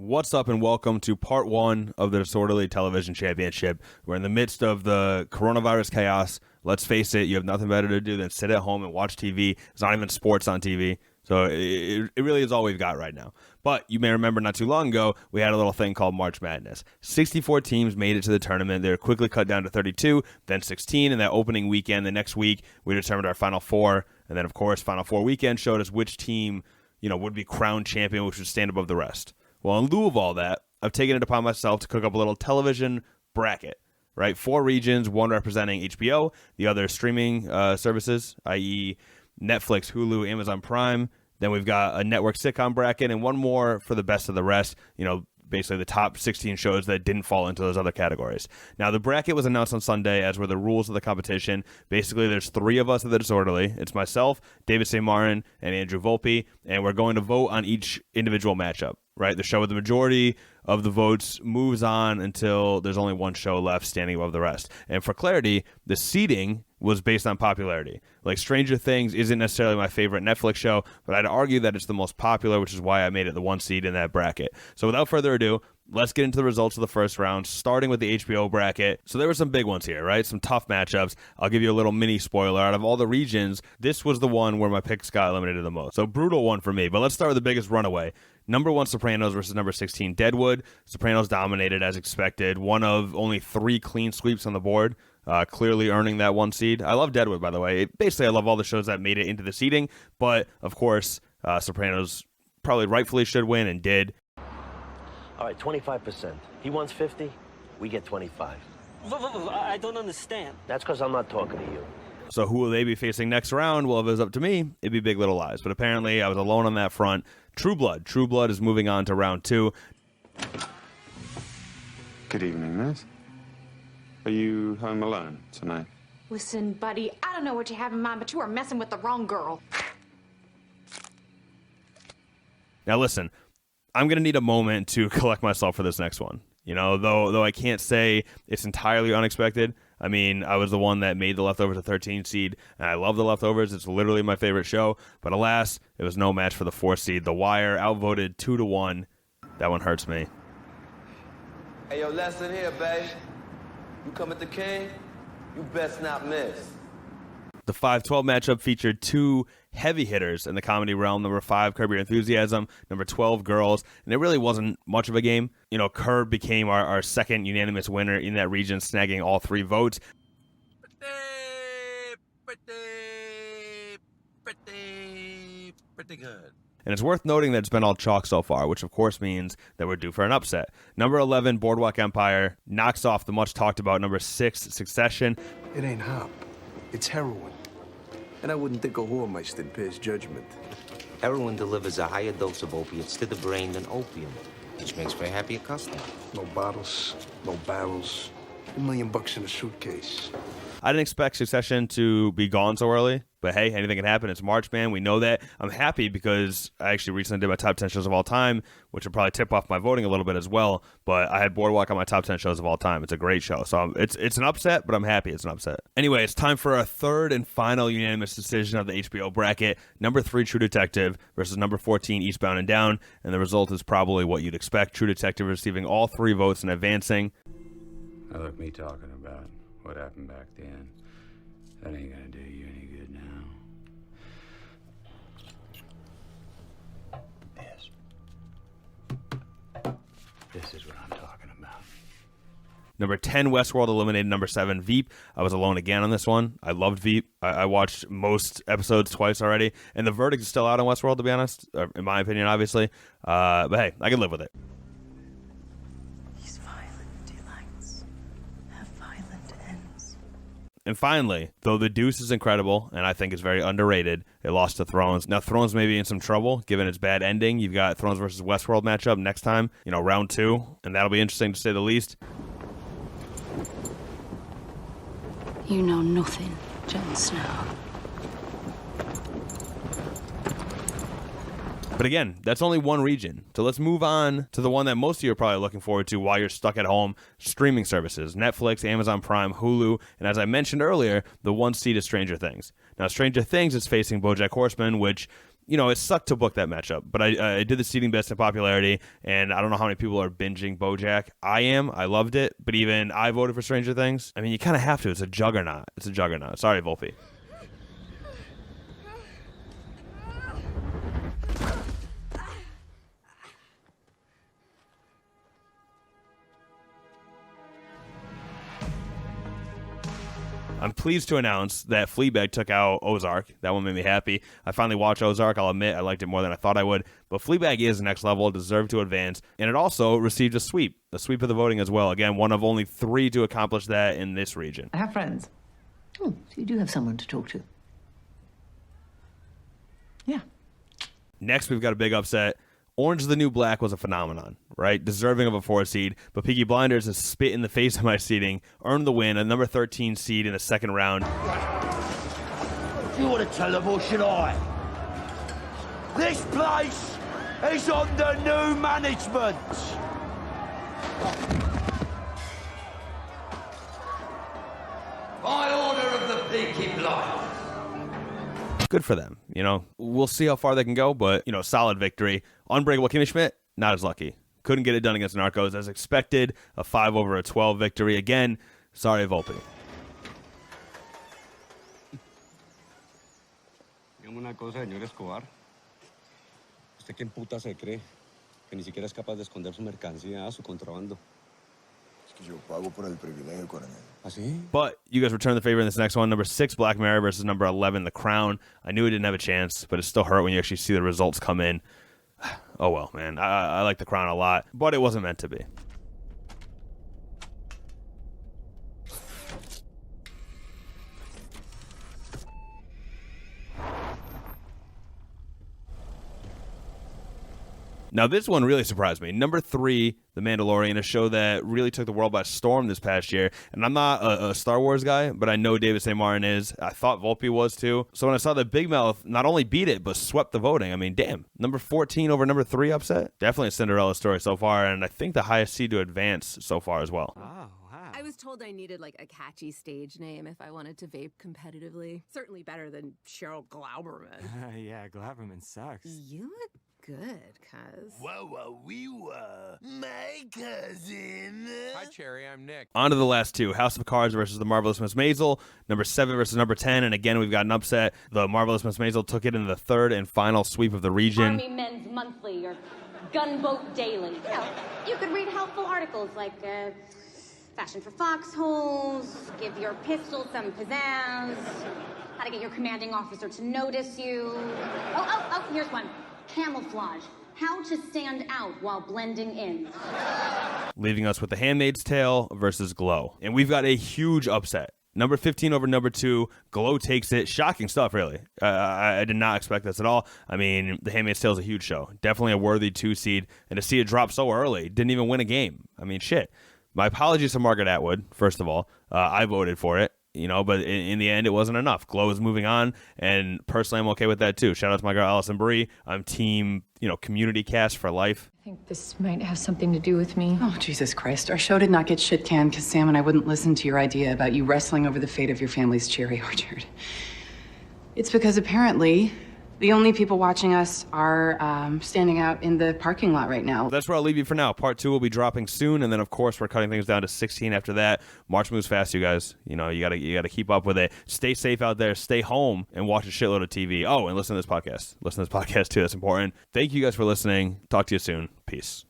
What's up and welcome to part one of the Disorderly Television Championship. We're in the midst of the coronavirus chaos. Let's face it, you have nothing better to do than sit at home and watch TV. There's not even sports on TV. So it really is all we've got right now. But you may remember not too long ago, we had a little thing called March Madness. 64 teams made it to the tournament. They were quickly cut down to 32, then 16. And that opening weekend, the next week, we determined our Final Four. And then, of course, Final Four weekend showed us which team, would be crowned champion, which would stand above the rest. Well, in lieu of all that, I've taken it upon myself to cook up a little television bracket, right? 4 regions, one representing HBO, the other streaming services, i.e. Netflix, Hulu, Amazon Prime. Then we've got a network sitcom bracket and one more for the best of the rest, basically the top 16 shows that didn't fall into those other categories. Now, the bracket was announced on Sunday, as were the rules of the competition. Basically, there's 3 of us at the Disorderly. It's myself, David St. Martin, and Andrew Volpe, and we're going to vote on each individual matchup, right? The show with the majority of the votes moves on until there's only one show left standing above the rest. And for clarity, the seeding was based on popularity. Like, Stranger Things isn't necessarily my favorite Netflix show, but I'd argue that it's the most popular, which is why I made it the 1 seed in that bracket. So without further ado, let's get into the results of the first round, starting with the HBO bracket. So there were some big ones here, right? Some tough matchups. I'll give you a little mini spoiler. Out of all the regions, this was the one where my picks got eliminated the most. So brutal one for me. But let's start with the biggest runaway. Number 1, Sopranos versus number 16, Deadwood. Sopranos dominated as expected. One of only 3 clean sweeps on the board. Clearly earning that 1 seed. I love Deadwood, by the way. Basically, I love all the shows that made it into the seeding. But, of course, Sopranos probably rightfully should win and did. All right, 25%. He wants 50, we get 25. I don't understand. That's because I'm not talking to you. So who will they be facing next round? Well, if it was up to me, it'd be Big Little Lies. But apparently, I was alone on that front. True Blood is moving on to round 2. Good evening, miss. Are you home alone tonight? Listen, buddy, I don't know what you have in mind, but you are messing with the wrong girl. Now listen, I'm going to need a moment to collect myself for this next one. Though I can't say it's entirely unexpected. I mean, I was the one that made The Leftovers a 13 seed, and I love The Leftovers. It's literally my favorite show. But alas, it was no match for the 4 seed. The Wire outvoted 2-1. That one hurts me. Hey, yo, lesson here, babe. You come at the king, you best not miss. The 5-12 matchup featured 2 heavy hitters in the comedy realm. Number 5, Curb Your Enthusiasm. Number 12, Girls. And it really wasn't much of a game. Curb became our second unanimous winner in that region, snagging all 3 votes. Pretty good. And it's worth noting that it's been all chalk so far, which of course means that we're due for an upset. Number 11, Boardwalk Empire, knocks off the much talked about number 6, Succession. It ain't hop. It's heroin. And I wouldn't think a whore might stand Pierre's judgment. Heroin delivers a higher dose of opiates to the brain than opium, which makes for a happier customer. No bottles, no barrels, $1 million in a suitcase. I didn't expect Succession to be gone so early, but hey, anything can happen. It's March, man. We know that. I'm happy because I actually recently did my top 10 shows of all time, which will probably tip off my voting a little bit as well. But I had Boardwalk on my top 10 shows of all time. It's a great show. So it's an upset, but I'm happy it's an upset. Anyway, it's time for our third and final unanimous decision of the HBO bracket. Number 3, True Detective versus number 14, Eastbound and Down. And the result is probably what you'd expect. True Detective receiving all 3 votes and advancing. Now look, me talking about what happened back then. That ain't gonna do you any good now. This is what I'm talking about. Number 10, Westworld eliminated number 7, Veep. I was alone again on this one. I loved Veep. I watched most episodes twice already. And the verdict is still out on Westworld, to be honest, in my opinion, obviously. But hey, I can live with it. He's violent, delights. Have violent ends. And finally, though The Deuce is incredible and I think is very underrated, it lost to Thrones. Now, Thrones may be in some trouble given its bad ending. You've got Thrones versus Westworld matchup next time, round 2, and that'll be interesting to say the least. You know nothing, Jon Snow. But again, that's only one region. So let's move on to the one that most of you are probably looking forward to while you're stuck at home. Streaming services, Netflix, Amazon Prime, Hulu, and as I mentioned earlier, the 1 seed is Stranger Things. Now, Stranger Things is facing BoJack Horseman, which it sucked to book that matchup, but I did the seeding best in popularity, and I don't know how many people are binging BoJack. I am. I loved it, but even I voted for Stranger Things. I mean, you kind of have to. It's a juggernaut. Sorry, Volpe. I'm pleased to announce that Fleabag took out Ozark. That one made me happy. I finally watched Ozark. I'll admit I liked it more than I thought I would. But Fleabag is next level, deserved to advance. And it also received a sweep of the voting as well. Again, one of only 3 to accomplish that in this region. I have friends. Oh, so you do have someone to talk to. Yeah. Next, we've got a big upset. Orange is the New Black was a phenomenon, right? Deserving of a 4 seed, but Peaky Blinders has spit in the face of my seeding, earned the win, a number 13 seed in the second round. You want to tell them or should I? This place is under new management. By order of the Peaky Blinders. Good for them. We'll see how far they can go, but, solid victory. Unbreakable Kimmy Schmidt, not as lucky. Couldn't get it done against Narcos as expected. A 5-over-12 victory. Again, sorry, Volpe. Dígame una cosa, señor Escobar. ¿Usted quién puta se cree? Que ni siquiera es capaz de esconder su mercancía, su contrabando. But you guys return the favor in this next one. Number 6, Black Mirror versus number 11, The Crown. I knew it didn't have a chance, but it still hurt when you actually see the results come in. Oh, well, man. I like The Crown a lot, but it wasn't meant to be. Now, this one really surprised me. Number 3, The Mandalorian, a show that really took the world by storm this past year. And I'm not a Star Wars guy, but I know David St. Martin is. I thought Volpe was too. So when I saw that Big Mouth not only beat it, but swept the voting, I mean, damn. Number 14 over number 3 upset? Definitely a Cinderella story so far, and I think the highest seed to advance so far as well. Oh, wow. I was told I needed a catchy stage name if I wanted to vape competitively. Certainly better than Cheryl Glauberman. Yeah, Glauberman sucks. You look good, cuz. My cousin. Hi, Cherry. I'm Nick. On to the last 2. House of Cards versus The Marvelous Miss Maisel. Number 7 versus number 10. And again, we've got an upset. The Marvelous Miss Maisel took it in the 3rd and final sweep of the region. Army Men's Monthly or Gunboat Daily. You could read helpful articles like Fashion for Foxholes, Give Your Pistol Some Pizzazz, How to Get Your Commanding Officer to Notice You. Oh, here's one. Camouflage. How to stand out while blending in. Leaving us with The Handmaid's Tale versus Glow. And we've got a huge upset. Number 15 over number 2. Glow takes it. Shocking stuff, really. I did not expect this at all. I mean, The Handmaid's Tale is a huge show. Definitely a worthy 2 seed. And to see it drop so early, didn't even win a game. I mean, shit. My apologies to Margaret Atwood, first of all. I voted for it. But in the end, it wasn't enough. Glow is moving on, and personally, I'm okay with that, too. Shout out to my girl, Allison Brie. I'm team, community cast for life. I think this might have something to do with me. Oh, Jesus Christ. Our show did not get shit canned because Sam and I wouldn't listen to your idea about you wrestling over the fate of your family's cherry orchard. It's because apparently the only people watching us are standing out in the parking lot right now. That's where I'll leave you for now. Part 2 will be dropping soon, and then, of course, we're cutting things down to 16 after that. March moves fast, you guys. You gotta keep up with it. Stay safe out there. Stay home and watch a shitload of TV. Oh, and listen to this podcast. Listen to this podcast, too. That's important. Thank you guys for listening. Talk to you soon. Peace.